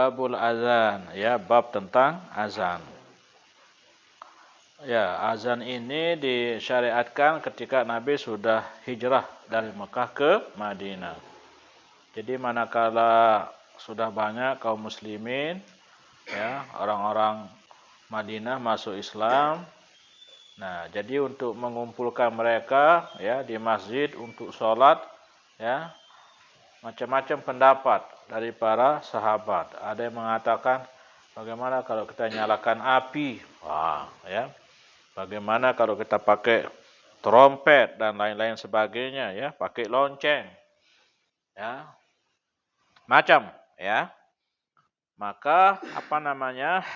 Babul azan, ya, bab tentang azan. Ya, azan ini disyariatkan ketika Nabi sudah hijrah dari Mekah ke Madinah. Jadi manakala sudah banyak kaum muslimin, ya, orang-orang Madinah masuk Islam. Nah, jadi untuk mengumpulkan mereka, ya, di masjid untuk sholat, ya, macam-macam pendapat dari para sahabat. Ada yang mengatakan, bagaimana kalau kita nyalakan api? Wah, ya. Bagaimana kalau kita pakai trompet dan lain-lain sebagainya, ya, pakai lonceng, ya, macam, ya. Maka apa namanya?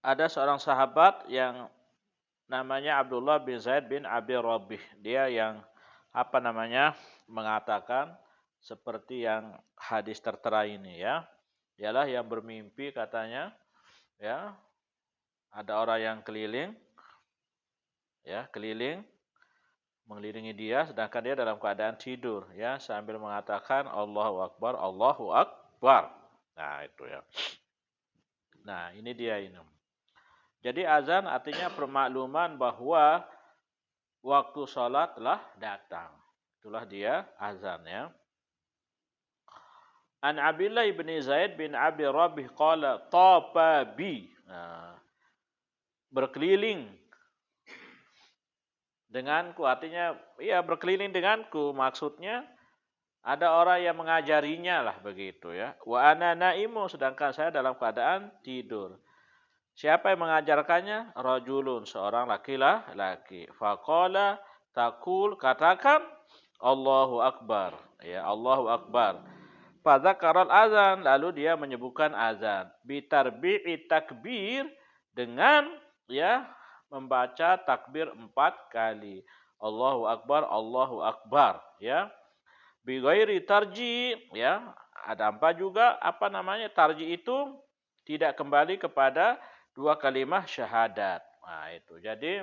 Ada seorang sahabat yang namanya Abdullah bin Zaid bin Abi Rabih. Dia yang apa namanya? Mengatakan seperti yang hadis tertera ini, ya. Ialah yang bermimpi katanya, ya. Ada orang yang keliling, ya, keliling mengelilingi dia sedangkan dia dalam keadaan tidur, ya, sambil mengatakan Allahu Akbar, Allahu Akbar. Nah, itu, ya. Nah, ini dia ini. Jadi azan artinya permakluman bahwa waktu sholat telah datang. Itulah dia azan, ya. An Abdullah bin Zaid bin Abi Rabih qala tafa bi. Nah, berkeliling denganku, artinya ya berkeliling denganku, maksudnya ada orang yang mengajarinya lah begitu, ya. Wa ana naimu, sedangkan saya dalam keadaan tidur. Siapa yang mengajarkannya? Rajulun, seorang laki-laki. Faqala taqul, katakan Allahu Akbar, ya, Allahu Akbar. Fadzakaral azan, lalu dia menyebutkan azan. Bitarbi'i takbir, dengan, ya, membaca takbir 4 kali. Allahu Akbar, Allahu Akbar, ya. Bi ghairi tarji, ya. Ada apa juga apa namanya? Tarji itu tidak kembali kepada 2 kalimat syahadat. Nah, itu. Jadi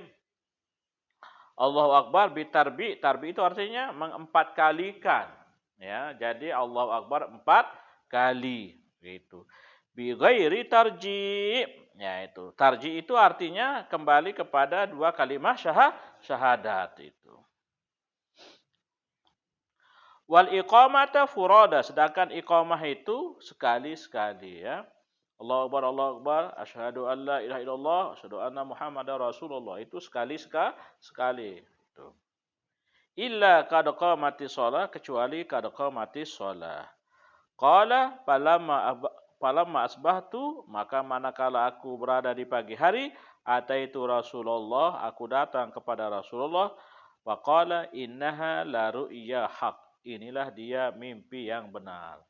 Allahu Akbar bitarbi, tarbi itu artinya mengempat kalikan, ya. Jadi Allahu Akbar 4 kali, gitu. Bi ghairi tarji, ya, itu. Tarji itu artinya kembali kepada 2 kalimat syahadat itu. Wal iqamata furada, sedangkan iqamah itu sekali-sekali, ya. Allahu Akbar, Allahu Akbar, asyhadu an la ilaha illallah, asyhadu anna Muhammadar Rasulullah, itu sekali. Itu. Illa qad qamatis shalah, kecuali qad qamatis shalah. Qala falamma asbahtu, maka manakala aku berada di pagi hari, ataitu Rasulullah, aku datang kepada Rasulullah, wa qala innaha la ru'ya haq. Inilah dia mimpi yang benar.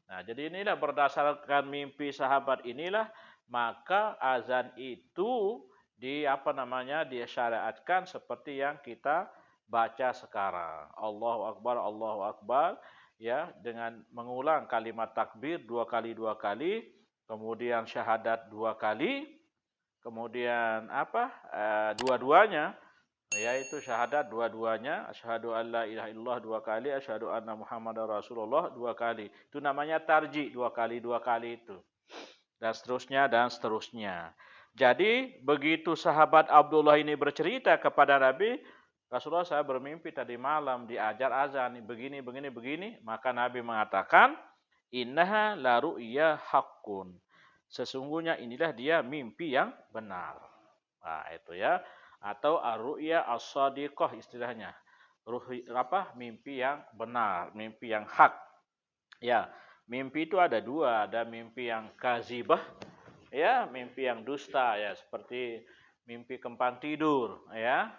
Nah, jadi inilah berdasarkan mimpi sahabat inilah maka azan itu disyariatkan seperti yang kita baca sekarang. Allahu Akbar, Allahu Akbar, ya, dengan mengulang kalimat takbir 2 kali 2 kali, kemudian syahadat 2 kali, kemudian dua-duanya, yaitu syahadat dua-duanya, asyhadu alla ilaha illallah 2 kali, asyhadu anna Muhammadar Rasulullah 2 kali. Itu namanya tarji, 2 kali 2 kali itu. Dan seterusnya dan seterusnya. Jadi begitu sahabat Abdullah ini bercerita kepada Nabi, Rasulullah, saya bermimpi tadi malam diajar azan begini, maka Nabi mengatakan, innaha la ru'ya haqqun. Sesungguhnya inilah dia mimpi yang benar. Nah, itu, ya. Atau ar-ru'ya as-shadiqah istilahnya. Mimpi yang benar, mimpi yang hak. Ya, mimpi itu ada 2, ada mimpi yang kazibah, ya, mimpi yang dusta, ya, seperti mimpi kempang tidur, ya.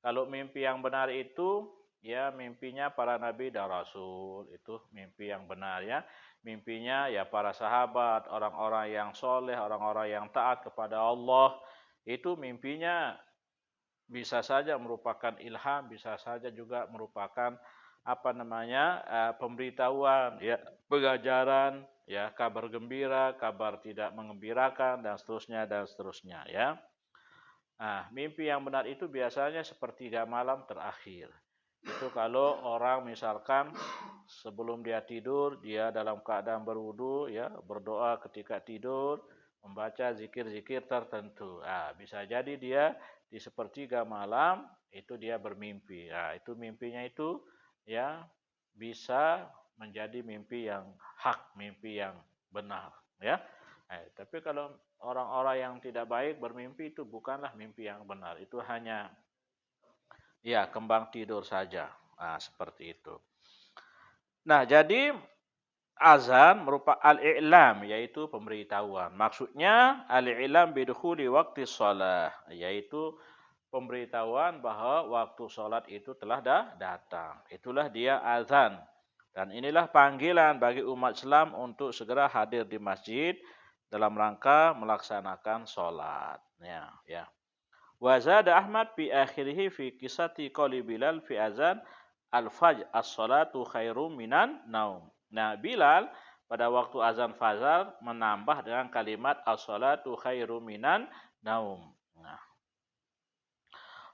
Kalau mimpi yang benar itu, ya, mimpinya para nabi dan rasul, itu mimpi yang benar, ya. Mimpinya ya para sahabat, orang-orang yang soleh, orang-orang yang taat kepada Allah, itu mimpinya bisa saja merupakan ilham, bisa saja juga merupakan pemberitahuan, ya, pengajaran, ya, kabar gembira, kabar tidak mengembirakan, dan seterusnya, ya. Nah, mimpi yang benar itu biasanya sepertiga malam terakhir. Itu kalau orang misalkan sebelum dia tidur, dia dalam keadaan berwudu, ya, berdoa ketika tidur, membaca zikir-zikir tertentu. Bisa jadi dia di sepertiga malam itu dia bermimpi. Itu mimpinya itu ya bisa menjadi mimpi yang hak, mimpi yang benar, ya. Tapi kalau orang-orang yang tidak baik bermimpi itu bukanlah mimpi yang benar. Itu hanya ya kembang tidur saja. Seperti itu. Nah, jadi azan merupakan al-i'lam, yaitu pemberitahuan. Maksudnya al-i'lam bidukhuli waktu sholat, yaitu pemberitahuan bahwa waktu sholat itu telah datang. Itulah dia azan. Dan inilah panggilan bagi umat Islam untuk segera hadir di masjid dalam rangka melaksanakan sholat. Ya. Wa zada Ahmad fi akhirih fi kisati qali Bilal fi azan al-fajr as-salatu khairum minan naum. Nah, Bilal pada waktu azan fajar menambah dengan kalimat as-salatu khairum minan naum. Nah,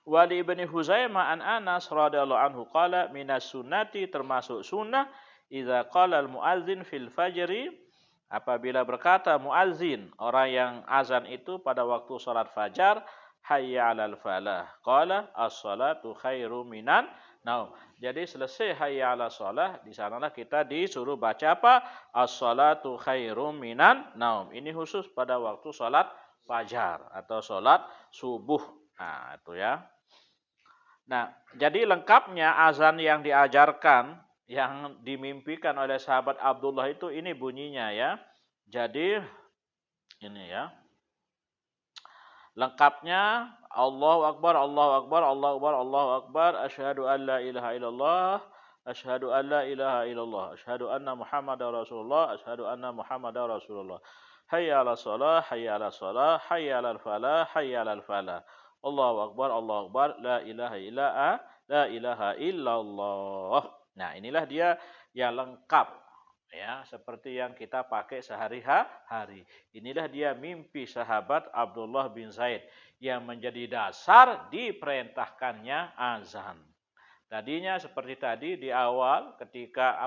Wali ibni Huzaimah an Anas radhiyallahu anhu qala minas sunnati, termasuk sunnah, idza qala al-muadzin fil fajri, apabila berkata muadzin, orang yang azan itu pada waktu salat fajar, hayya 'alal falah, qala as-salatu khairum minan naum. Jadi selesai hayya 'alas shalah, di sanalah kita disuruh baca apa? As-salatu khairum minan naum. Ini khusus pada waktu salat fajar atau salat subuh. Nah, itu ya. Nah, jadi lengkapnya azan yang diajarkan, yang dimimpikan oleh sahabat Abdullah itu ini bunyinya ya. Jadi ini ya. Lengkapnya Allahu Akbar, Allahu Akbar, Allahu Akbar, Allahu Akbar, asyhadu an la ilaha illallah, asyhadu an la ilaha illallah, asyhadu anna Muhammadar Rasulullah, asyhadu anna Muhammadar Rasulullah. Hayya 'alas shalah, hayya 'alas shalah, hayya 'alal falah, hayya 'alal falah. Allahu Akbar, Allahu Akbar, la ilaha illallah. Nah, inilah dia yang lengkap ya, seperti yang kita pakai sehari-hari. Inilah dia mimpi sahabat Abdullah bin Zaid yang menjadi dasar diperintahkannya azan. Tadinya seperti tadi di awal ketika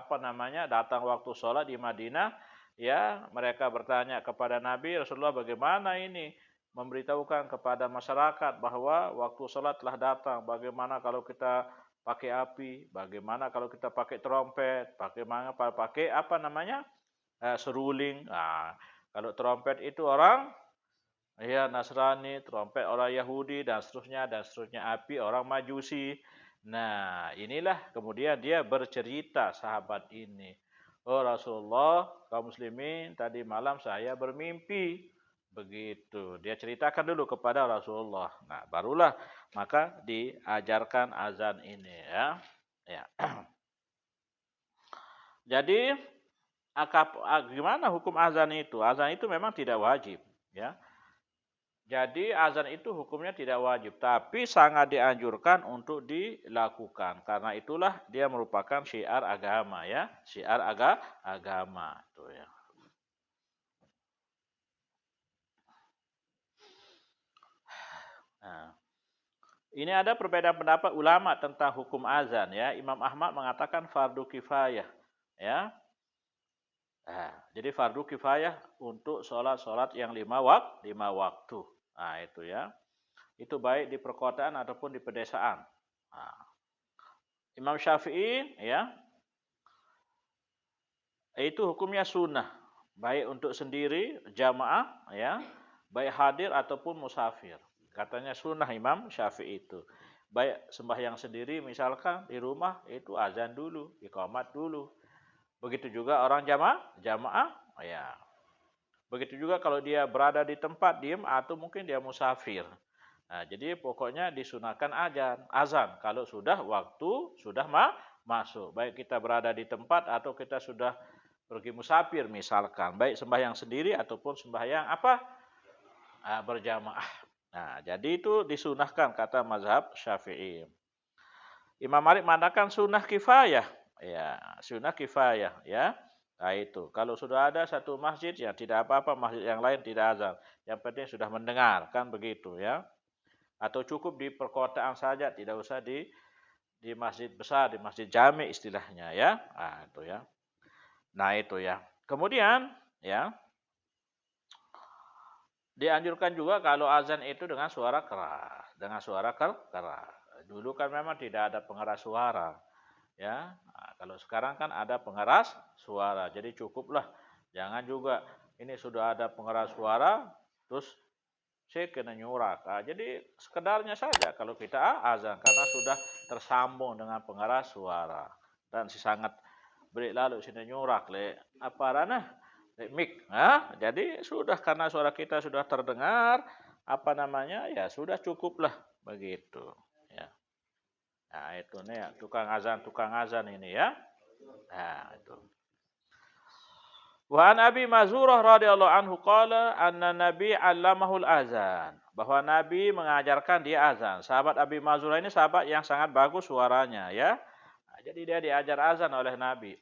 datang waktu sholat di Madinah, ya, mereka bertanya kepada Nabi, Rasulullah, bagaimana ini memberitahukan kepada masyarakat bahwa waktu sholat telah datang. Bagaimana kalau kita pakai api? Bagaimana kalau kita pakai trompet? Bagaimana pakai seruling? Kalau trompet itu orang ya Nasrani, trompet orang Yahudi dan seterusnya, api orang Majusi. Nah, inilah kemudian dia bercerita sahabat ini. Oh Rasulullah, kaum muslimin, tadi malam saya bermimpi. Begitu. Dia ceritakan dulu kepada Rasulullah. Nah, barulah maka diajarkan azan ini ya. Ya. Jadi gimana hukum azan itu? Azan itu memang tidak wajib, ya. Jadi azan itu hukumnya tidak wajib, tapi sangat dianjurkan untuk dilakukan. Karena itulah dia merupakan syiar agama ya, syiar agama itu ya. Nah, ini ada perbedaan pendapat ulama tentang hukum azan ya. Imam Ahmad mengatakan fardu kifayah ya. Jadi fardu kifayah untuk sholat-sholat yang lima waktu. Nah, itu ya. Itu baik di perkotaan ataupun di pedesaan. Nah, Imam Syafi'i ya, itu hukumnya sunnah, baik untuk sendiri jamaah ya, baik hadir ataupun musafir. Katanya sunnah Imam Syafi'i itu. Baik sembahyang sendiri misalkan di rumah itu azan dulu, iqamat dulu. Begitu juga orang jamaah ya. Begitu juga kalau dia berada di tempat diem atau mungkin dia musafir. Nah, jadi pokoknya disunahkan azan kalau sudah waktu sudah masuk. Baik kita berada di tempat atau kita sudah pergi musafir misalkan, baik sembahyang sendiri ataupun sembahyang berjamaah. Nah, jadi itu disunahkan kata mazhab Syafi'i. Imam Malik mengatakan sunnah kifayah. Ya, sunnah kifayah ya. Nah, itu. Kalau sudah ada satu masjid ya tidak apa-apa, masjid yang lain tidak azan. Yang penting sudah mendengar, kan begitu ya. Atau cukup di perkotaan saja, tidak usah di di masjid besar, di masjid jami istilahnya ya. Nah, itu ya. Nah, itu ya. Kemudian ya, dianjurkan juga kalau azan itu dengan suara keras, dengan suara keras. Dulu kan memang tidak ada pengeras suara, ya. Nah, kalau sekarang kan ada pengeras suara, jadi cukuplah. Jangan juga ini sudah ada pengeras suara, terus saya kena nyurak. Nah, jadi sekedarnya saja kalau kita azan karena sudah tersambung dengan pengeras suara dan si sangat beri lalu sini nyurak le apa ranah mic. Nah, jadi sudah karena suara kita sudah terdengar, apa namanya, ya sudah cukuplah begitu. Ya. Nah, itu nih ya, tukang azan ini ya. Nah, itu. Wa an Abi Mazurah radhiyallahu anhu qala anna Nabi 'allamahul azan. Bahwa Nabi mengajarkan dia azan. Sahabat Abi Mazurah ini sahabat yang sangat bagus suaranya ya. Nah, jadi dia diajar azan oleh Nabi.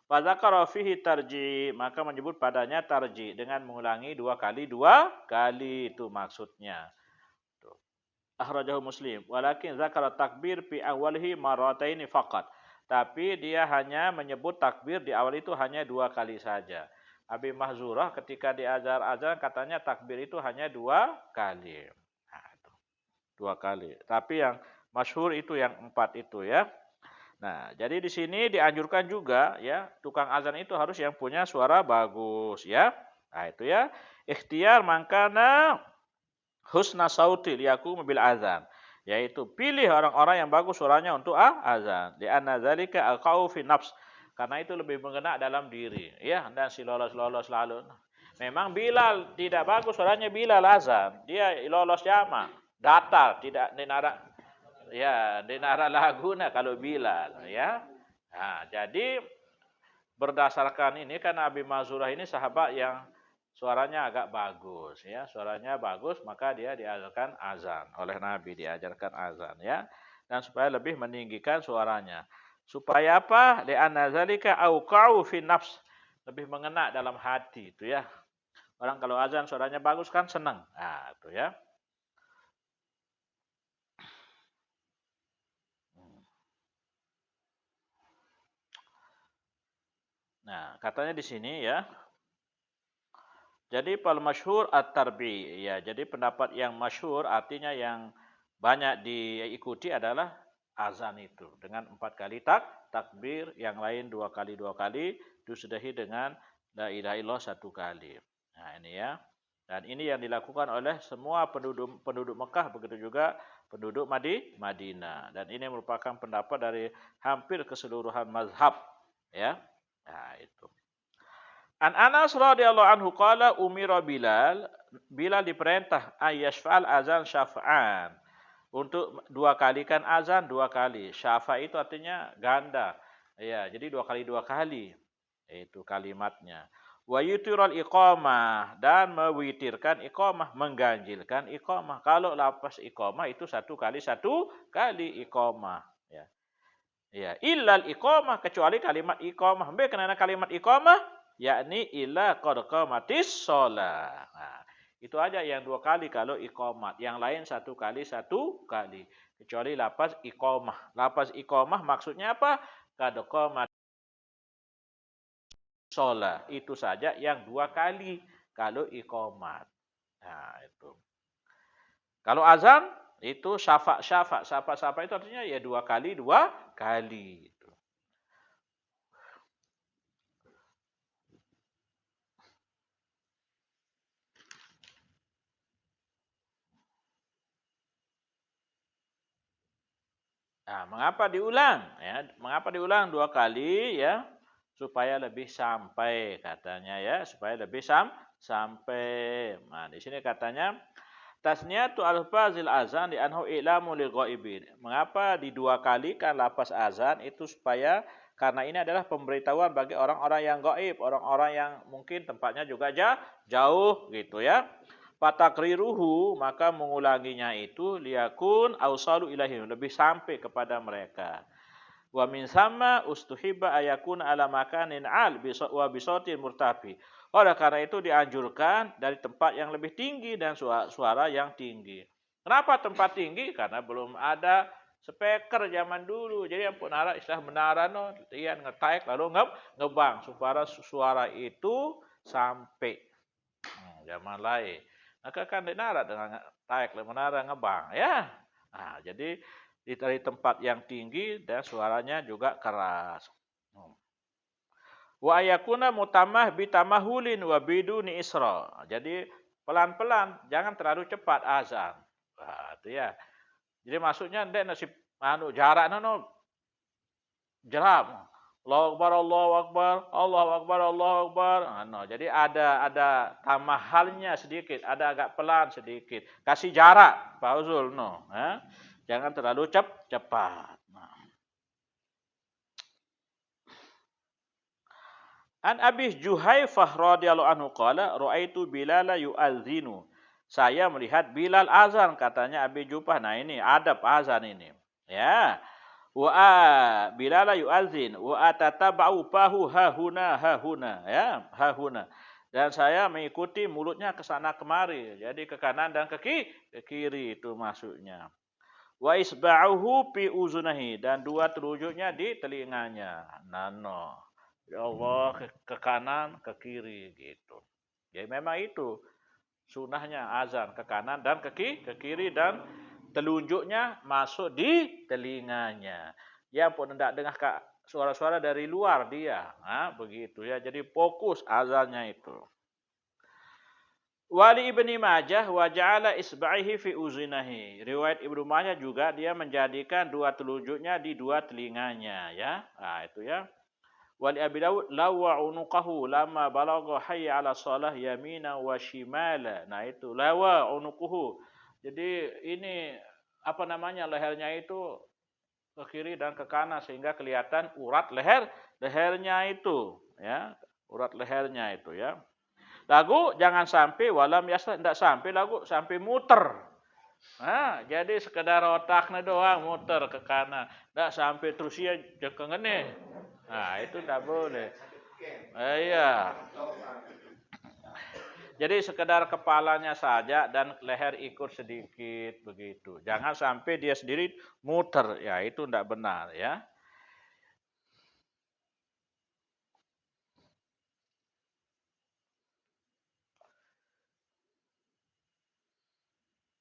Fadzakara fihi tarji, maka menyebut padanya tarji dengan mengulangi dua kali itu maksudnya. Akhrajahu Muslim. Walakin zakara takbir fi awalihi marrataini faqat. Tapi dia hanya menyebut takbir di awal itu hanya dua kali saja. Abi Mahzurah ketika diajar azan katanya takbir itu hanya dua kali. Nah, itu. Dua kali. Tapi yang masyhur itu yang empat itu ya. Nah, jadi di sini dianjurkan juga ya, tukang azan itu harus yang punya suara bagus ya. Nah, itu ya. Ikhtiar mangkana husna sauti liyaku mobil azan. Yaitu pilih orang-orang yang bagus suaranya untuk azan. Di anna zalika alqau fi nafs. Karena itu lebih mengena dalam diri. Ya, dan si lolos-lolos lalu. Memang Bilal tidak bagus suaranya Bilal azan. Dia lolos jama. Datar, tidak dinara. Ya, dinara laguna kalau Bilal ya. Nah, jadi berdasarkan ini kan Abi Mazurah ini sahabat yang suaranya agak bagus ya, suaranya bagus maka dia diajarkan azan oleh Nabi, diajarkan azan ya. Dan supaya lebih meninggikan suaranya. Supaya apa? Li'anna zalika auqa'u fi nafs, lebih mengena dalam hati itu ya. Orang kalau azan suaranya bagus kan senang. Nah, itu ya. Nah, katanya di sini ya. Jadi fal masyhur at-tarbi. Ya, jadi pendapat yang masyhur artinya yang banyak diikuti adalah azan itu dengan 4 kali takbir, yang lain dua kali disudahi dengan la ilaha illallah 1 kali. Nah, ini ya. Dan ini yang dilakukan oleh semua penduduk Mekah, begitu juga penduduk Madinah. Dan ini merupakan pendapat dari hampir keseluruhan mazhab ya. Nah, itu. An Anas radhiyallahu anhu qala umira Bilal, Bilal diperintah ayyashfa'al azan syafa'an. Untuk 2 kalikan azan 2 kali. Syafa' itu artinya ganda. Ya, jadi 2 kali. Itu kalimatnya. Wa yutiral iqamah, dan mewitirkan iqamah, mengganjilkan iqamah. Kalau lafaz iqamah itu 1 kali iqamah. Ya. Ya, illal iqamah, kecuali kalimat iqamah. Mbak kenapa kalimat iqamah? Yakni illa qad qamatis shalah. Nah, itu aja yang 2 kali kalau iqamat. Yang lain 1 kali. Kecuali lafaz iqamah. Lafaz iqamah maksudnya apa? Qad qamatis shalah. Itu saja yang 2 kali kalau iqamat. Nah, itu. Kalau azan itu syafa' itu artinya ya 2 kali. Nah, mengapa diulang? Ya, mengapa diulang 2 kali ya? Supaya lebih sampai katanya ya, supaya lebih sampai. Nah, di sini katanya tasniyatu alfazil azan di anhu ilamu lil ghaibin. Mengapa di 2 kalikan lafaz azan itu supaya karena ini adalah pemberitahuan bagi orang-orang yang gaib, orang-orang yang mungkin tempatnya juga jauh gitu ya. Fatakriruhu, maka mengulanginya itu liyakun ausalu ilahim, lebih sampai kepada mereka. Wa min sama ustuhibba ayakun ala makanin al wa bisotin murtafi. Oleh karena itu dianjurkan dari tempat yang lebih tinggi dan suara yang tinggi. Kenapa tempat tinggi? Karena belum ada speaker zaman dulu. Jadi yang penara istilah menara no, dia ngetaik lalu ngebang supaya suara itu sampai zaman lain. Maka kan menara dengan taik menara ngebang ya. Nah, jadi dari tempat yang tinggi dan suaranya juga keras. Wa ayakuna mutamah bitamahulin wa biduni isra. Jadi pelan-pelan, jangan terlalu cepat azan. Nah, itu ya. Jadi maksudnya ndek nasi jarak no jeram. Allahu Akbar, Allahu Akbar, Allahu Akbar, Allahu Akbar. No, jadi ada tamahalnya sedikit, ada agak pelan sedikit. Kasih jarak, Pak Uzul, no. Jangan terlalu cepat. Nah. An Abi Juhaifah radhiyallahu anhu qala raaitu Bilal yu'adzinu. Saya melihat Bilal azan katanya Abi Juhaifah. Nah ini adab azan ini. Ya. Wa Bilal yu'adzin wa atataba'u fahu hahuna ya hahuna. Dan saya mengikuti mulutnya ke sana kemari. Jadi ke kanan dan ke kiri itu maksudnya. Wa isba'uhu fi uzunahi dan dua telunjuknya di telinganya. Nano. Ya Allah ke kanan ke kiri gitu. Ya memang itu sunahnya azan ke kanan dan ke kiri dan telunjuknya masuk di telinganya. Ya pun tidak dengar suara-suara dari luar dia. Begitu ya. Jadi fokus azannya itu. Wali Ibni Majah wa ja'ala isba'ihi fi uzinahi. Riwayat Ibnu Majah juga dia menjadikan dua telunjuknya di dua telinganya ya. Nah, itu ya. Wali Abi Dawud lawa unuqahu lama balagha hayya 'ala shalah yamina wa shimala. Nah, itu lawa unuquhu. Jadi ini apa namanya lehernya itu ke kiri dan ke kanan sehingga kelihatan urat lehernya itu ya, urat lehernya itu ya. Lagu jangan sampai walam yasla tidak sampai lagu sampai muter. Nah, jadi sekedar otaknya doang muter ke kanan, tidak sampai terus ya kengene. Nah, itu tidak boleh. Iya. Jadi sekedar kepalanya saja dan leher ikut sedikit begitu. Jangan sampai dia sendiri muter. Ya itu tidak benar ya.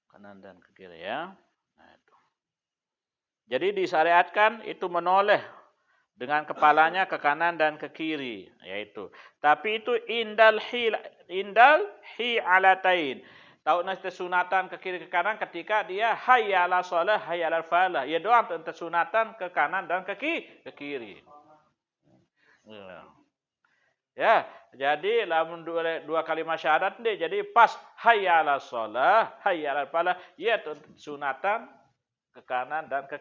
Kanan dan ke kiri ya. Nah, itu. Jadi disyariatkan itu menoleh dengan kepalanya ke kanan dan ke kiri. Yaitu. Tapi itu indal hi alatain. Tahu nasi sunatan ke kiri ke kanan ketika dia hayya ala shalah hayya ala falah. Ya doang tentang sunatan ke kanan dan ke kiri. Ya, jadi lamun dua kalimat syahadat deh. Jadi pas hayya ala shalah hayya ala falah ya sunatan ke kanan dan ke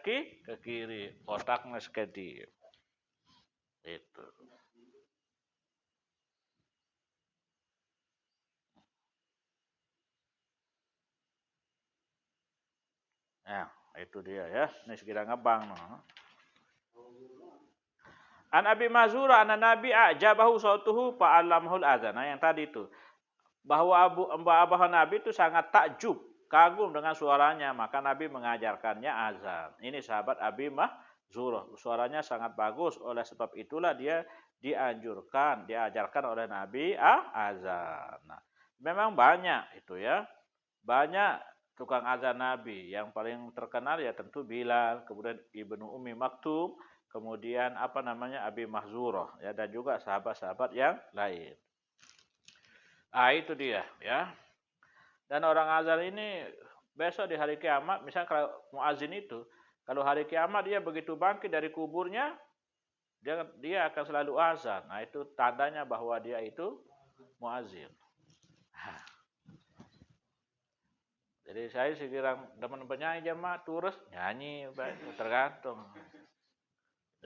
kiri. Otaknya sekedi. Itu. Ya, itu dia ya. Ini sekira ngebang. No. An Abi Mazura an Nabi ajabahu sautuhu fa'allamahul azan. Nah, yang tadi itu. Bahwa Abah Nabi itu sangat takjub, kagum dengan suaranya, maka Nabi mengajarkannya azan. Ini sahabat Abi Mazura. Suaranya sangat bagus, oleh sebab itulah dia diajarkan oleh Nabi azan. Nah, memang banyak itu ya. Banyak tukang azan Nabi. Yang paling terkenal ya tentu Bilal, kemudian Ibnu Ummi Maktum, kemudian apa namanya Abi Mahzurah ya, dan juga sahabat-sahabat yang lain. Itu dia ya. Dan orang azan ini besok di hari kiamat, misalnya kalau muazin itu, kalau hari kiamat dia begitu bangkit dari kuburnya, dia akan selalu azan. Nah, itu tandanya bahwa dia itu muazin. Jadi saya sekiranya teman penyanyi jemaah terus nyanyi, tergantung.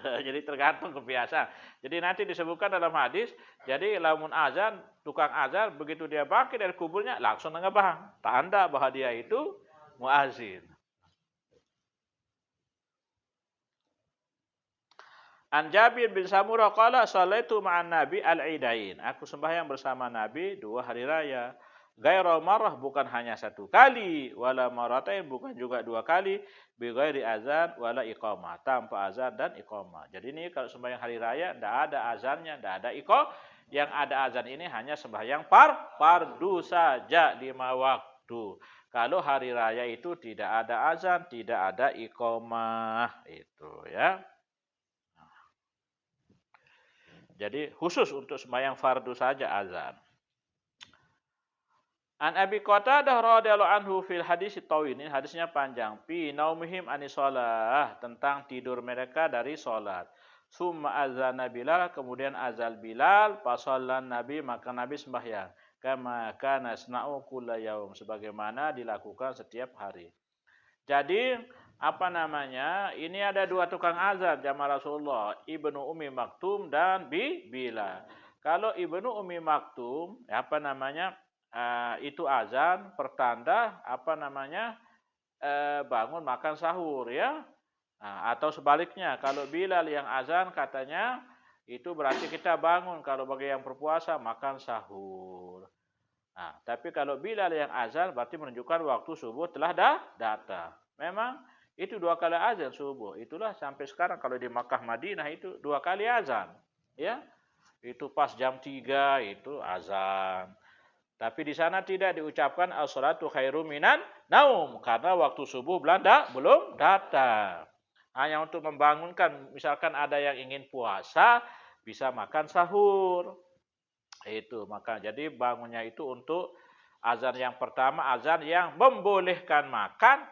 Jadi tergantung kebiasaan. Jadi nanti disebutkan dalam hadis, jadi lamun azan, tukang azan begitu dia bangkit dari kuburnya langsung ngebang. Tanda bahwa dia itu muazin. An Jabir bin Samurah qala sallaitu ma'an Nabi al-Idain. Aku sembahyang bersama Nabi dua hari raya. Ghairu marrah bukan hanya satu kali, wala maratain bukan juga dua kali, bi ghairi azan wala iqamah, tanpa azan dan iqamah. Jadi ini kalau sembahyang hari raya tidak ada azannya, tidak ada iqamah. Yang ada azan ini hanya sembahyang fardu saja 5 waktu. Kalau hari raya itu tidak ada azan, tidak ada iqamah, itu ya. Jadi khusus untuk sembahyang fardu saja azan. An Abi Qatadah radhiyallahu anhu fil hadis tawil, ini hadisnya panjang. Fi naumihim anisalah, tentang tidur mereka dari salat. Summa azana Bilal, kemudian azal Bilal, fasallan Nabi, maka Nabi sembahyang. Kama kana nasna'u kulla yaum, sebagaimana dilakukan setiap hari. Jadi apa namanya? Ini ada dua tukang azan jamaah Rasulullah, Ibnu Ummi Maktum dan Bilal. Kalau Ibnu Ummi Maktum, apa namanya? Itu azan pertanda apa namanya bangun makan sahur ya. Atau sebaliknya, kalau Bilal yang azan katanya itu berarti kita bangun, kalau bagi yang berpuasa makan sahur. Tapi kalau Bilal yang azan berarti menunjukkan waktu subuh telah datang. Memang itu 2 kali azan subuh. Itulah sampai sekarang kalau di Makkah Madinah itu 2 kali azan. Ya, itu pas jam 3 itu azan. Tapi di sana tidak diucapkan as-salatu khairum minan naum karena waktu subuh belum datang. Hanya untuk membangunkan, misalkan ada yang ingin puasa bisa makan sahur. Itu maka jadi bangunnya itu untuk azan yang pertama, azan yang membolehkan makan,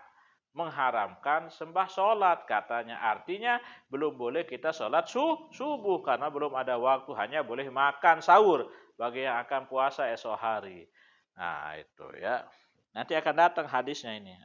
mengharamkan sembah sholat katanya. Artinya belum boleh kita sholat subuh karena belum ada waktu, hanya boleh makan sahur bagi yang akan puasa esok hari. Nah itu ya. Nanti akan datang hadisnya ini.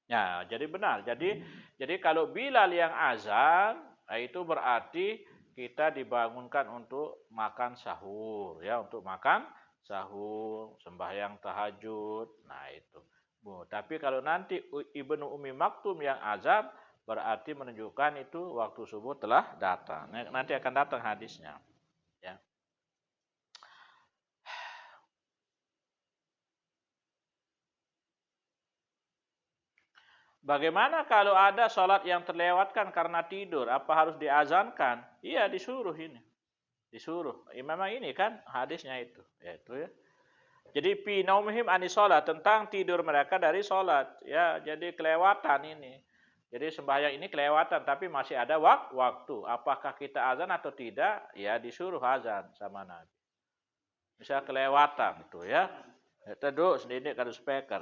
Ya, jadi benar. Jadi kalau Bilal yang azan, itu berarti kita dibangunkan untuk makan sahur, ya, untuk makan sahur, sembahyang tahajud. Nah, itu. Tapi kalau nanti Ibnu Ummi Maktum yang azan, berarti menunjukkan itu waktu subuh telah datang. Nanti akan datang hadisnya, ya. Bagaimana kalau ada sholat yang terlewatkan karena tidur? Apa harus diazankan? Iya, disuruh ini. Disuruh. Memang ini kan hadisnya itu. Ya, itu ya. Jadi fi naumihim anis sholat, tentang tidur mereka dari sholat. Ya, jadi kelewatan ini. Jadi sembahyang ini kelewatan, tapi masih ada waktu. Apakah kita azan atau tidak? Ya, disuruh azan sama Nabi. Misal kelewatan itu ya. Itu duduk sedikit kan speaker.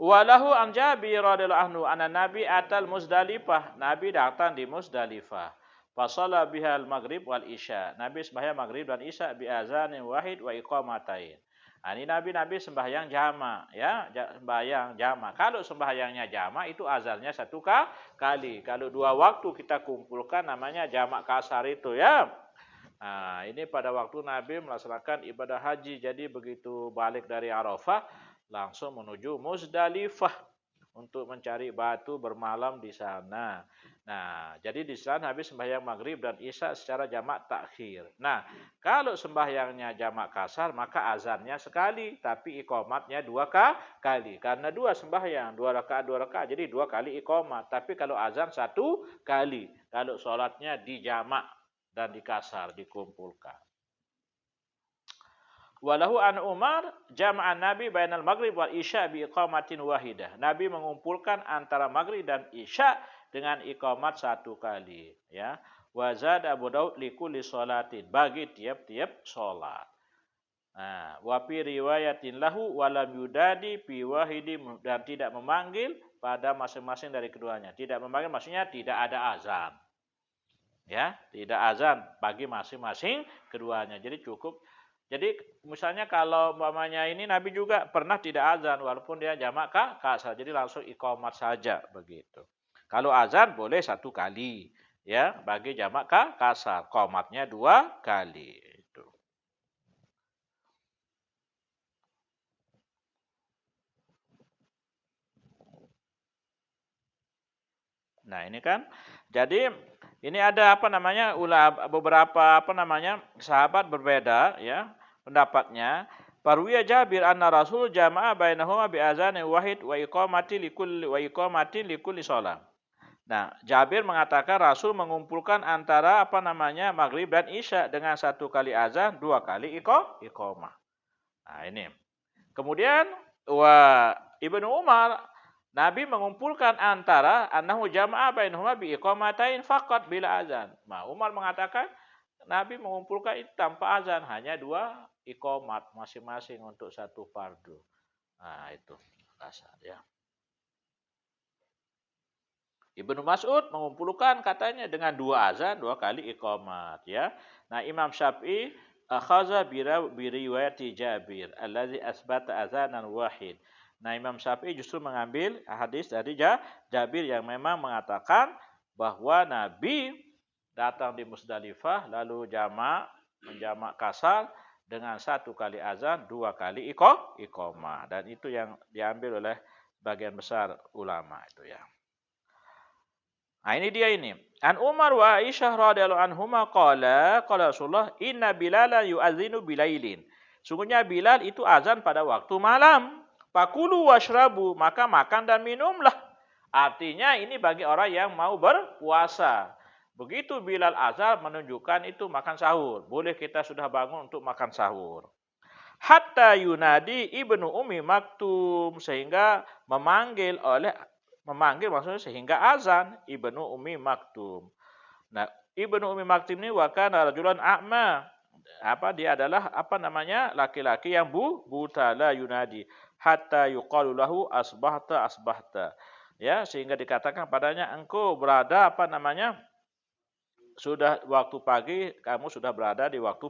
Walahu an Jabir radhiyallahu anhu anna Nabi atal Muzdalifah. Nabi datang di Muzdalifah. Fasalla bihal maghrib wal isya. Nabi sembahyang maghrib dan isya bi azanin wahid wa iqamatain. Ini Nabi sembahyang jama, ya, sembahyang jama. Kalau sembahyangnya jama itu azannya 1 kali. Kalau 2 waktu kita kumpulkan namanya jamak kasar itu ya. Nah, ini pada waktu Nabi melaksanakan ibadah haji. Jadi begitu balik dari Arafah langsung menuju Muzdalifah untuk mencari batu bermalam di sana. Nah, jadi di sana Nabi sembahyang maghrib dan isya secara jamak takhir. Nah, kalau sembahyangnya jamak kasar maka azannya sekali, tapi iqamatnya 2 kali. Karena 2 sembahyang, 2 rakaat, jadi 2 kali iqamat. Tapi kalau azan 1 kali. Kalau sholatnya di jamak dan di kasar dikumpulkan. Walahu an Umar jama'an Nabi bainal maghrib wal isya bi iqamatin wahidah. Nabi mengumpulkan antara maghrib dan isya dengan iqamat 1 kali, ya. Wa zada Abu Daud likulli sholatin, bagi tiap-tiap salat. Nah, wa fi riwayatin lahu walam yudadi fi wahidi, dan tidak memanggil pada masing-masing dari keduanya. Tidak memanggil maksudnya tidak ada azan. Ya, tidak azan bagi masing-masing keduanya. Jadi cukup. Jadi misalnya kalau umpamanya ini Nabi juga pernah tidak azan walaupun dia jamak kasar. Jadi langsung iqamat saja begitu. Kalau azan boleh 1 kali, ya, bagi jamak kasar. Qomatnya 2 kali. Itu. Nah, ini kan. Jadi ini ada beberapa sahabat berbeda ya pendapatnya. Parwiya Jabir anna Rasul jama'a bainahuma bi azanin wahid wa iqamatin likulli shalah. Nah, Jabir mengatakan Rasul mengumpulkan antara maghrib dan isya dengan satu kali azan, dua kali iqamah. Nah, ini. Kemudian Ibnu Umar, Nabi mengumpulkan antara annahu jama'a bainahuma bi iqamatain faqat bila azan. Nah, Umar mengatakan Nabi mengumpulkan itu tanpa azan, hanya dua iqamat masing-masing untuk satu fardu. Nah, itu dasar ya. Ibnu Mas'ud mengumpulkan katanya dengan dua azan, dua kali iqamat ya. Nah, Imam Syafi'i akhaza bi riwayati Jabir allazi asbata azanan wahid. Nah, Imam Syafi'i justru mengambil hadis dari Jabir yang memang mengatakan bahwa Nabi datang di Musdalifah lalu menjamak kasar dengan satu kali azan, dua kali iqamah. Dan itu yang diambil oleh bagian besar ulama itu ya. Nah, ini dia ini. An Umar wa Aisyah radhiyallahu anhuma qala Rasulullah inna Bilalan yu'adzinu bilailin. Sungguhnya Bilal itu azan pada waktu malam. Fakulu washrabu, maka makan dan minumlah. Artinya ini bagi orang yang mau berpuasa. Begitu Bilal azan menunjukkan itu makan sahur. Boleh kita sudah bangun untuk makan sahur. Hatta yunadi Ibnu Ummi Maktum, sehingga memanggil maksudnya sehingga azan Ibnu Ummi Maktum. Nah, Ibnu Ummi Maktum ini wakana rajulan a'ma. Dia adalah laki-laki yang buta, la yunadi hatta yuqalu lahu asbahta. Ya, sehingga dikatakan padanya engkau berada sudah waktu pagi, kamu sudah berada di waktu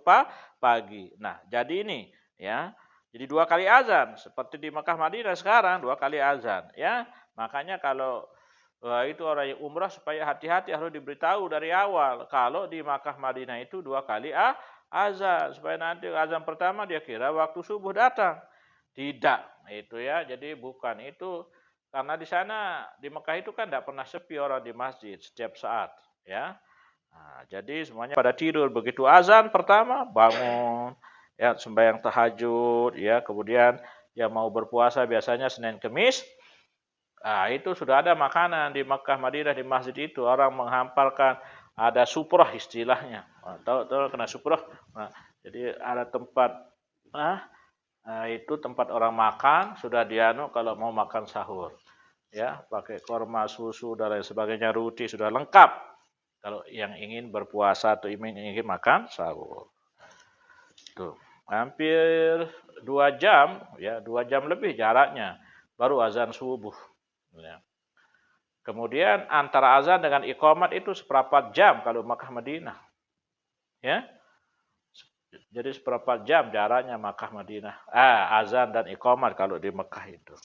pagi. Nah, jadi ini ya. Jadi dua kali azan seperti di Mekah Madinah sekarang dua kali azan ya. Makanya kalau itu orang yang umrah supaya hati-hati harus diberitahu dari awal. Kalau di Makkah Madinah itu dua kali azan supaya nanti azan pertama dia kira waktu subuh datang. Tidak, itu ya. Jadi bukan itu karena di sana di Mekah itu kan tidak pernah sepi orang di masjid setiap saat, ya. Nah, jadi semuanya pada tidur. Begitu azan pertama bangun, ya sembahyang tahajud, ya kemudian yang mau berpuasa biasanya Senin Kemis. Nah, itu sudah ada makanan di Makkah Madinah di masjid itu. Orang menghampalkan ada suprah istilahnya. Nah, tahu kena suprah. Nah, jadi ada tempat itu tempat orang makan sudah kalau mau makan sahur. Ya, pakai korma, susu dan lain sebagainya, roti sudah lengkap. Kalau yang ingin berpuasa atau ingin makan sahur. Tuh, hampir 2 jam, ya 2 jam lebih jaraknya baru azan subuh. Ya. Kemudian antara azan dengan iqamat itu seperempat jam kalau Makkah Madinah. Ya. Jadi seperempat jam jaraknya Makkah Madinah. Azan dan iqamat kalau di Mekah itu.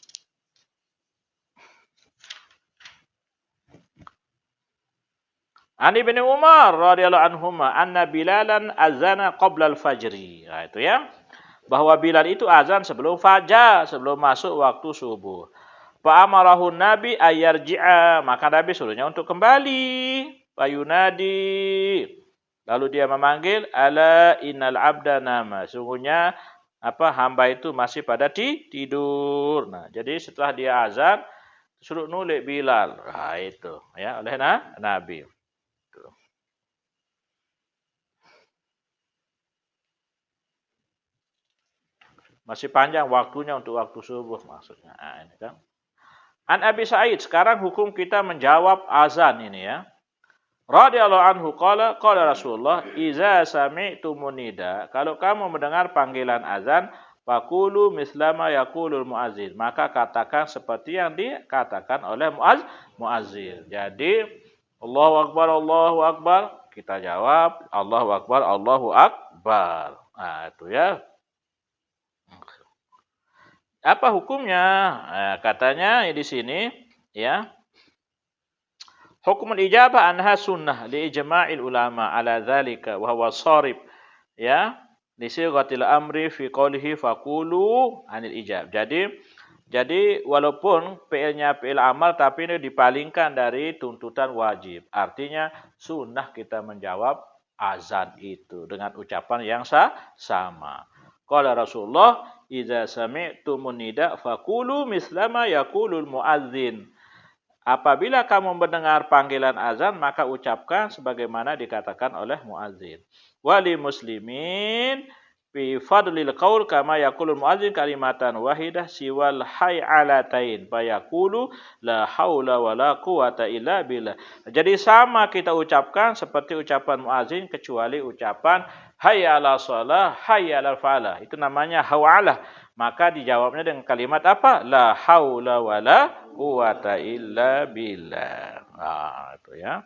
Ani bin Umar radhiyallahu anhuma anna Bilalan azana qabla al-fajri. Nah, itu ya. Bahwa Bilal itu azan sebelum fajar, sebelum masuk waktu subuh. Fa amarahu Nabi ayarji'a, maka Nabi suruhnya untuk kembali. Fayunadi. Lalu dia memanggil ala innal abda nama. Sungguhnya hamba itu masih pada tidur. Nah, jadi setelah dia azan suruh nulik Bilal. Nah, itu ya oleh Nabi. Masih panjang waktunya untuk waktu subuh maksudnya. Nah, ini kan. An Abi Sa'id, sekarang hukum kita menjawab azan ini ya. Radhiyallahu anhu qala Rasulullah, "Idza sami'tumun nida." Kalau kamu mendengar panggilan azan, faqulu mislama yaqulul muazzin. Maka katakan seperti yang dikatakan oleh muazzin. Jadi, Allahu akbar, Allahu akbar. Kita jawab, Allahu akbar, Allahu akbar. Nah, itu ya. Apa hukumnya? Nah, katanya di sini ya. Hukum al-ijabah anha sunnah li ijma'il ulama ala dzalika wa huwa sharib ya li sighatil amri fi qawlihi faqulu anil ijab. Jadi Jadi walaupun fi'ilnya fi'il amal tapi ini dipalingkan dari tuntutan wajib. Artinya sunnah kita menjawab azan itu dengan ucapan yang sama. Qala Rasulullah, "Idza sami'tumun nida faqulu mislama yaqulul muadzin." Apabila kamu mendengar panggilan azan, maka ucapkan sebagaimana dikatakan oleh muadzin. Wali muslimin fi fadlil qaul kama yaqulul muadzin kalimatan wahidah siwal hayalatain fayaqulu la haula wala quwata illa billah. Jadi sama kita ucapkan seperti ucapan muadzin kecuali ucapan hayya 'ala shalah, hayya 'alal falah. Itu namanya hawalah. Maka dijawabnya dengan kalimat apa? La haula wala quwata illa billah. Nah, itu ya.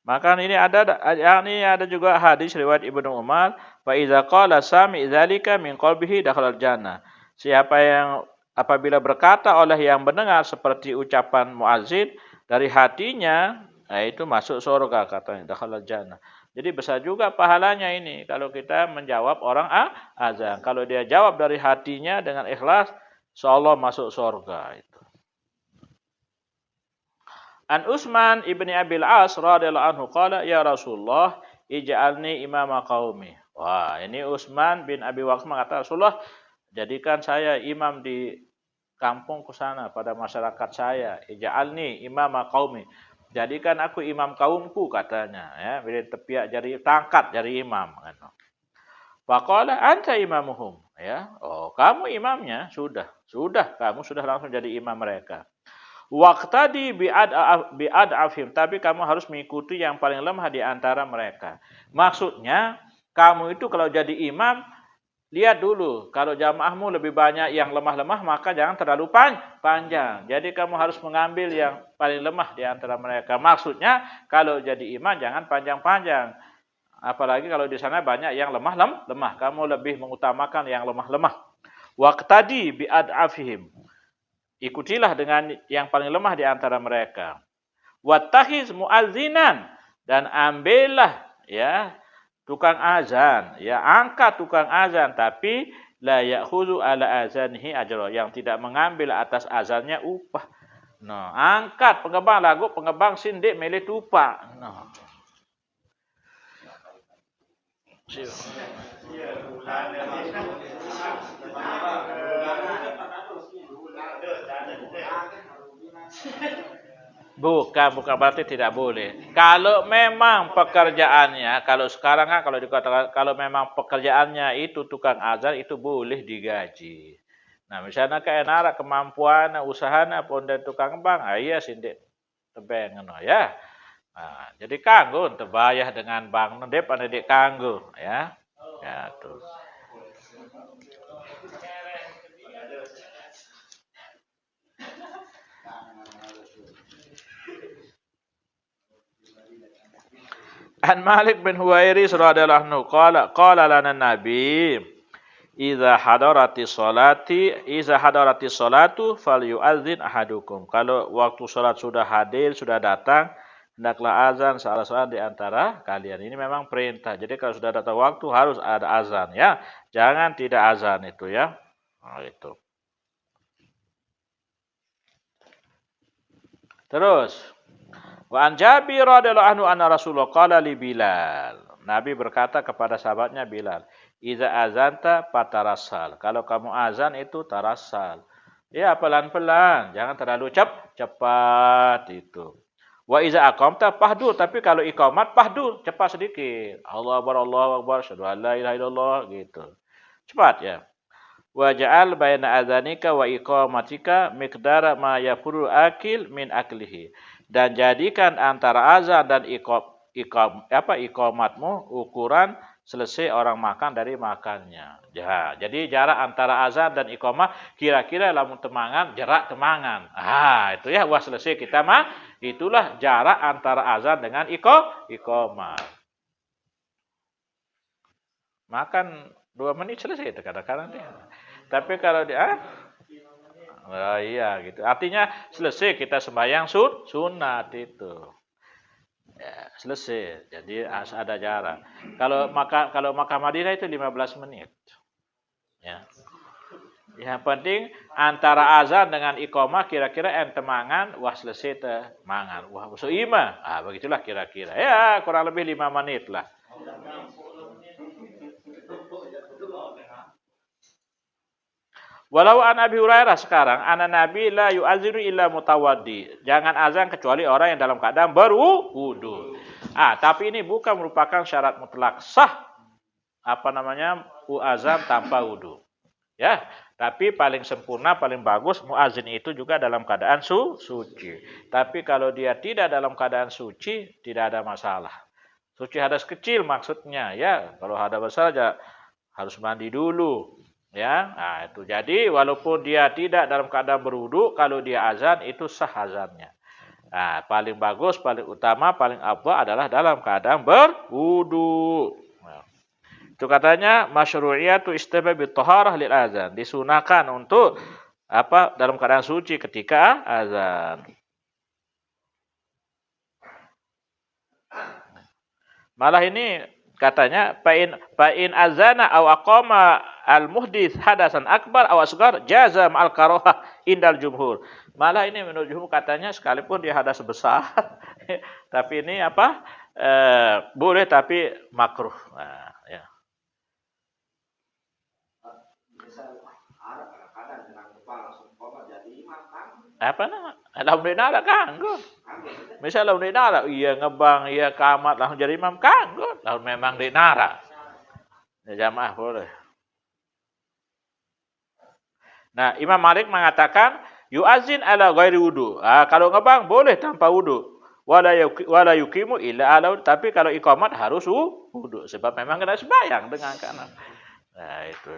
Maka ini ada juga hadis riwayat Ibnu Umar, fa iza qala sami dzalika min qalbihi dakhalal jannah. Siapa yang apabila berkata oleh yang mendengar seperti ucapan muazin dari hatinya, nah itu masuk surga katanya, dakhalal jannah. Jadi besar juga pahalanya ini kalau kita menjawab orang azan. Kalau dia jawab dari hatinya dengan ikhlas, insyaallah masuk surga itu. An Utsman ibni Abil As radhiyallahu anhu qala ya Rasulullah ij'alni imama qaumi. Wah, ini Utsman bin Abi Waqqas mengatakan Rasulullah jadikan saya imam di kampungku sana pada masyarakat saya. Ij'alni imama qaumi. Jadikan aku imam kaumku katanya ya, bila tepiak jari tangkat jari imam kan. Faqala anta imamuhum ya. Oh, kamu imamnya sudah kamu sudah langsung jadi imam mereka. Waqtadi bi'ad afim, tapi kamu harus mengikuti yang paling lemah di antara mereka. Maksudnya, kamu itu kalau jadi imam, lihat dulu. Kalau jamaahmu lebih banyak yang lemah-lemah, maka jangan terlalu panjang. Jadi kamu harus mengambil yang paling lemah di antara mereka. Maksudnya, kalau jadi imam jangan panjang-panjang. Apalagi kalau di sana banyak yang lemah. Kamu lebih mengutamakan yang lemah-lemah. Waqtadi bi'ad afihim. Ikutilah dengan yang paling lemah di antara mereka. Wattahiz muazzinan, dan ambillah ya tukang azan, ya angkat tukang azan tapi la ya'khudhu ala azanihi ajra, yang tidak mengambil atas azannya upah. No, angkat pengebang lagu, pengebang sindik milih tupak. No. Bukan berarti tidak boleh. Kalau memang pekerjaannya, kalau sekarang kan kalau dikatakan kalau memang pekerjaannya itu tukang azan itu boleh digaji. Nah, misalnya kayak nara kemampuan usahana pun dan tukang bang, iya sindik tebeng ngono ya. Nah, jadi kanggo terbayar dengan bang ndep ane dek kanggo ya. Ya tuh. An Malik bin Huwairis radhiyallahu anhu qala lana nabi iza hadarati salatu falyu'adzin ahadukum. Kalau waktu salat sudah hadir, sudah datang, hendaklah azan salah seorang di antara kalian. Ini memang perintah. Jadi kalau sudah datang waktu harus ada azan ya. Jangan tidak azan itu ya. Nah, itu. Terus wa an Jabir radhiyallahu anhu anna Rasulullah qala li Bilal. Nabi berkata kepada sahabatnya Bilal, "Iza azanta patarassal." Kalau kamu azan itu tarassal. Ya, pelan-pelan, jangan terlalu cepat itu. Wa iza aqamta fahdur, tapi kalau iqamat fahdur, cepat sedikit. Allahu akbar, asyhadu an la ilaha illallah gitu. Cepat ya. Wa ja'al baina adzanika wa iqamatika miqdara ma yafuru akil min aklihi. Dan jadikan antara azan dan iqamatmu ukuran selesai orang makan dari makannya. Ya, jadi jarak antara azan dan iqamah kira-kira lamun temangan, jarak temangan. Ah, itu ya wah selesai kita mah. Itulah jarak antara azan dengan iqamah. Makan 2 menit selesai itu kadang-kadang dia. Tapi kalau dia oh iya gitu. Artinya selesai kita sembahyang sunat itu. Ya, selesai. Jadi ada jarak. Kalau Makkah Madinah itu 15 menit. Ya. Yang penting antara azan dengan iqamah kira-kira ente mangan, wah selesai teh mangan. Wah usul ima. Ah begitulah kira-kira. Ya kurang lebih 5 menit lah. Walau an Abi Hurairah sekarang, anak Nabi la yu'azinu illa mutawaddi. Jangan azan kecuali orang yang dalam keadaan berwudu. Tapi ini bukan merupakan syarat mutlak sah azan tanpa wudu. Ya, tapi paling sempurna, paling bagus muazin itu juga dalam keadaan suci. Tapi kalau dia tidak dalam keadaan suci, tidak ada masalah. Suci hadas kecil maksudnya, ya. Kalau hadas besar aja harus mandi dulu. Ya, itu. Jadi walaupun dia tidak dalam keadaan berwudu, kalau dia azan itu sah azannya. Paling bagus, paling utama, paling afdal adalah dalam keadaan berwudu. Itu katanya masyru'iyatu istibab bithaharah lil azan, disunahkan untuk dalam keadaan suci ketika azan. Malah ini katanya fa'in azana aw aqama al muhdits hadasan akbar aw asghar jaza ma'al karahah indal jumhur. Malah ini menurut jumhur katanya sekalipun dia hadas besar tapi ini boleh tapi makruh. Ya. Lamun dinara kanggo. Misal lamun dinara, iya ngebang, iya kamat, langsung jadi imam kanggo. Lamun memang dinara. Ya jamaah boleh. Nah, Imam Malik mengatakan yu'azin ala ghairi wudu. Kalau ngebang boleh tanpa wudu. Wala yuqimu illa ala, tapi kalau iqamat harus wudu sebab memang kena sembahyang dengan kanan. Nah, itu.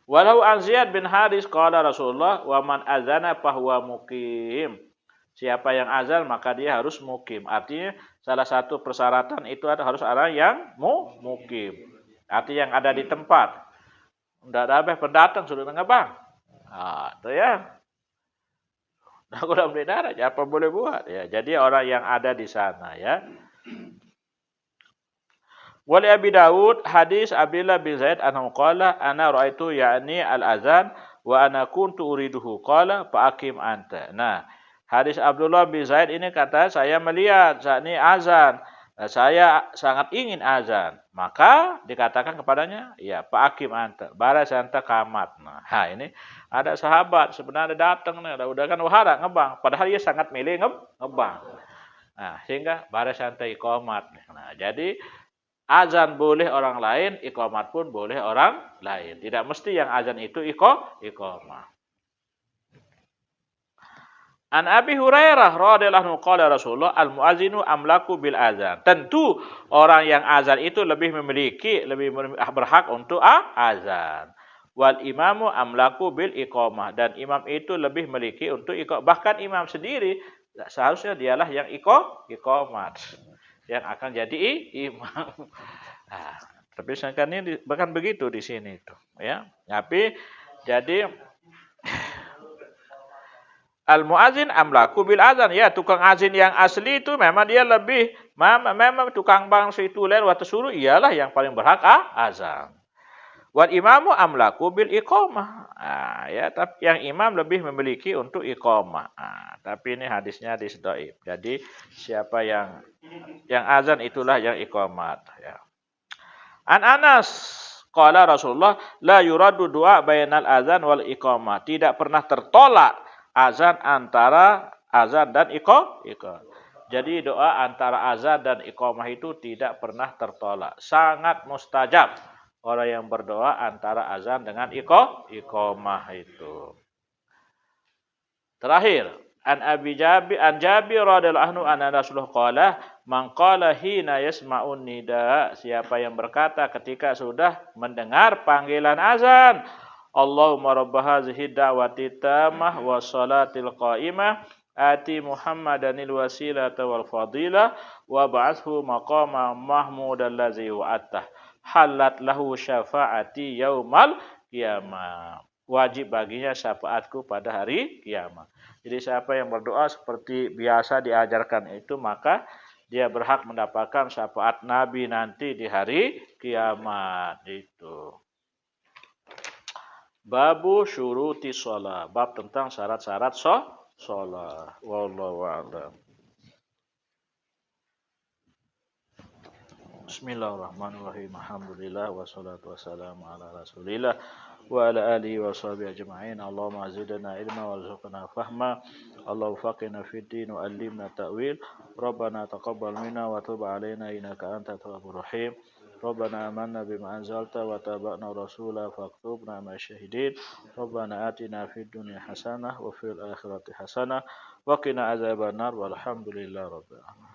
Walau an Ziyad bin Haris qala Rasulullah wa man azana fahuwa muqim. Siapa yang azan maka dia harus mukim. Artinya salah satu persyaratan itu harus orang yang mukim. Artinya yang ada di tempat. Tidak ada pendatang sudah ngebang. Itu ya. Nah, kalau benar apa boleh buat ya. Jadi orang yang ada di sana ya. Wali Abi Dawud hadis Abdullah bin Zaid anhu qala ana raaitu ya'ni al-azan wa ana kuntu uriduhu qala fa aqim anta. Nah, hadis Abdullah bin Zaid ini kata saya melihat saat ini azan. Saya sangat ingin azan. Maka dikatakan kepadanya, ya fa aqim anta. Baras anta kamat. Nah, ini ada sahabat sebenarnya datang nih, udah kan wahara ngebang, padahal dia sangat milih ngebang. Nah, sehingga baras anta iqamat. Nah, jadi azan boleh orang lain, iqamat pun boleh orang lain. Tidak mesti yang azan itu iqamah. An Abi Hurairah radhiyallahu anhu qala Rasulullah al-muazzinu amlaku bil azan. Tentu orang yang azan itu lebih berhak untuk azan. Wal imamu amlaku bil iqamah, dan imam itu lebih memiliki untuk iqamah. Bahkan imam sendiri seharusnya dialah yang iqamat. Yang akan jadi imam. Tapi sekarang ini bahkan begitu di sini itu, ya. Tapi jadi al-muazin amlaku bil azan, ya tukang azin yang asli itu memang dia lebih memang tukang bangsa itu lain waktu suruh ialah yang paling berhak azan. Wal imamu amlaku bil iqamah. Ya, tapi yang imam lebih memiliki untuk iqamah. Tapi ini hadisnya hadis dhaif. Jadi siapa yang azan itulah yang iqamat, ya. An Anas qala Rasulullah la yuradu du'a bainal azan wal iqamah. Tidak pernah tertolak azan antara azan dan iqamah. Jadi doa antara azan dan iqamah itu tidak pernah tertolak. Sangat mustajab orang yang berdoa antara azan dengan iqamah itu. Terakhir, an Jabir radhiyallahu anhu anna Rasulullah qala man qala hina yasma'un nida, siapa yang berkata ketika sudah mendengar panggilan azan, Allahumma rabb hadhihi da'wati tammah was salatil qa'imah ati Muhammadanil wasilata wal fadilah wa ba'athu maqama mahmudan allazi wa'attah halat lahu syafaati yaumal qiyamah. Wajib baginya syafaatku pada hari kiamat. Jadi siapa yang berdoa seperti biasa diajarkan itu, maka dia berhak mendapatkan syafaat Nabi nanti di hari kiamat. Itu. Babu syuruti sholat. Bab tentang syarat-syarat sholat. Wallahu a'lam. Bismillahirrahmanirrahim. Alhamdulillah wassalatu wassalamu ala Rasulillah wa ala alihi wa sahbihi ajma'in. Allahumma zidna ilma warzuqna fahma. Allahumma faqihna fid din wa allimna ta'wil. Rabbana taqabbal minna wa tub alaina innaka antat tawwabur rahim. Rabbana amanna bima anzalta wa tabi'na rasula faktubna ma syahidin. Rabbana atina fid dunya hasanah wa fil akhirati hasanah wa qina azabannar walhamdulillahi rabbil alamin.